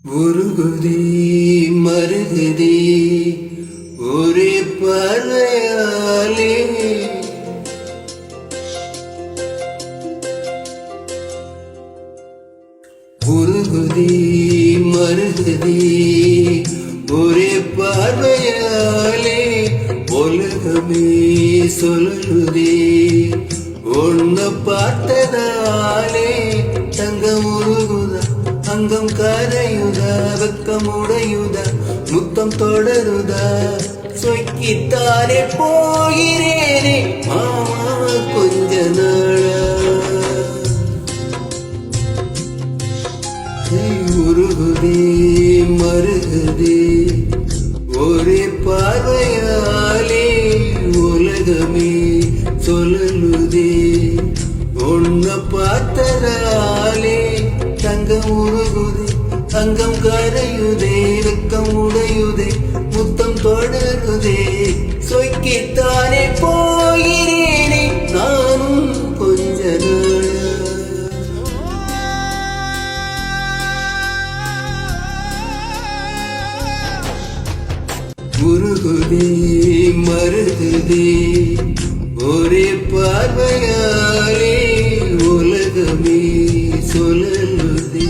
உருகுதே மருகுதே ஒரே பார்வையாலே உருகுதே மருகுதே ஒரே பார்வையாலே உலகமே சொல்லுதே ஒன்ன பார்த்ததாலே தங்கம் உருகுதா அங்கம் கரையுதா வெக்கமுடையுதா முத்தம் தொடருதா சொய்க்கித்தானே போகிறேனே மாமா கொஞ்ச நாளா உருகுதே மருகுதே ஒரே பார்வையாலே உலகமே சொல்லலுதே ஒன்ன பார்த்ததாலே தங்கம் உருகுதே அங்கம் கரையுதே வெக்கம் உடையுதே முத்தம் தொடருதே சொய்க்கித்தானே போகிறேனே நானும் கொஞ்ச நாளா உருகுதே மருகுதே ஒரே பார்வையாலே உலகமே சொல்லலுதே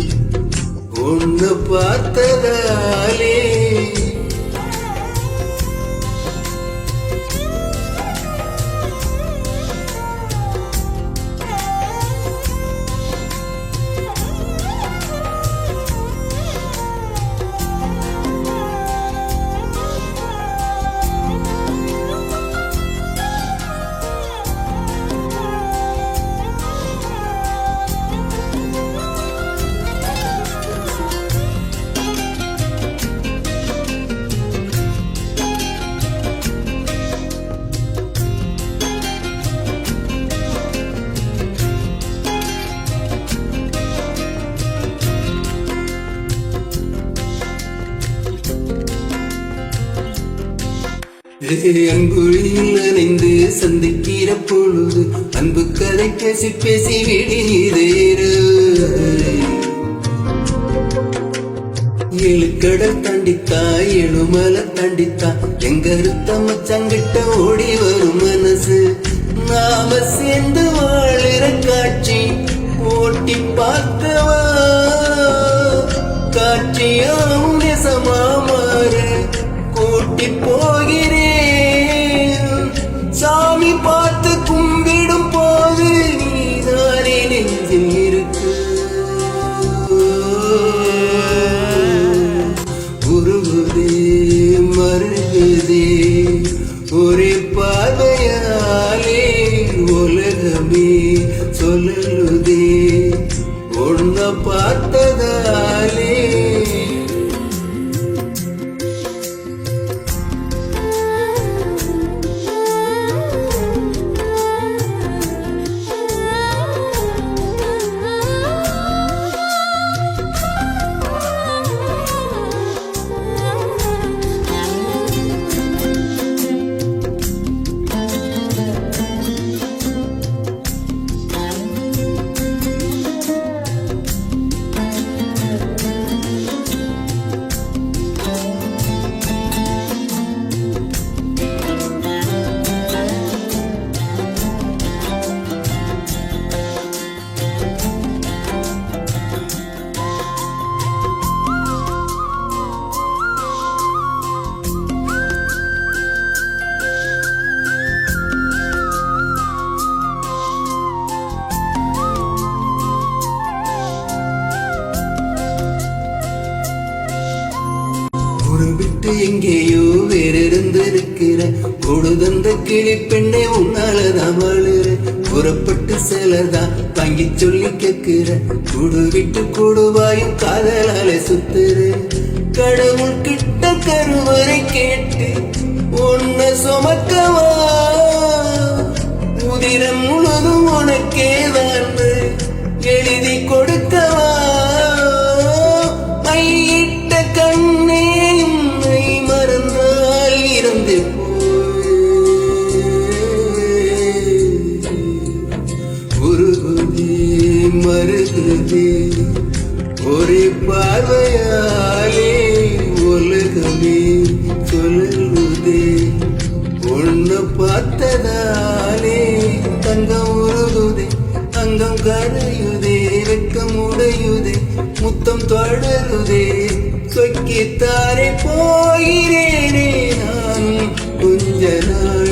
ஒன்ன பார்த்ததாலே அங்குழியில் நனைந்து சந்திக்கிற பொழுது அன்பு கதை பேசி பேசி விடுகிறேரு ஏழு கடல் தாண்டித்தா எழுமலை தாண்டித்தா எங்க அறுத்த மச்சங்கிட்ட ஓடி வரும் மனசு நாம சேர்ந்து வாழுற காட்சி ஓட்டி பார்க்கவா காட்சியாவும் நெசமா மாறு கூட்டி போகிறேன் சாமி பார்த்து கும்பிடும் போது நீதானே நெஞ்சில் இருக்கு உருகுதே மருகுதே ஒரே பார்வையாலே உலகமே சொல்லலுதே ஒன்ன பார்த்ததாலே விட்டு எங்கேயோ வேறிருந்திருக்கிற கொடுதந்த கிளி பெண்ணை உன்னாலதான் வாழுற புறப்பட்டு செலதான் வாங்கி சொல்லி கேட்கிற குடு விட்டு கொடுவாயும் காதலால சுத்துற கடவுள் கிட்ட கருவறை கேட்டு உன்ன சுமக்கவா உதிரம் முழுதும் உனக்கே தான் எழுதி கொடுக்கவா மையிட்ட கண்ணே உருகுதே மருகுதே ஒரே ஒரே பார்வையாலே உலகமே சொல்லுதே. உன்னை பார்த்ததாலே தங்கம் உருகுதே, அங்கம் கரையுதே, வெக்கம் உடையுதே, முத்தம் தொடருதே. சொக்கித்தாரே போகிறேனே நான் கொஞ்ச நாள்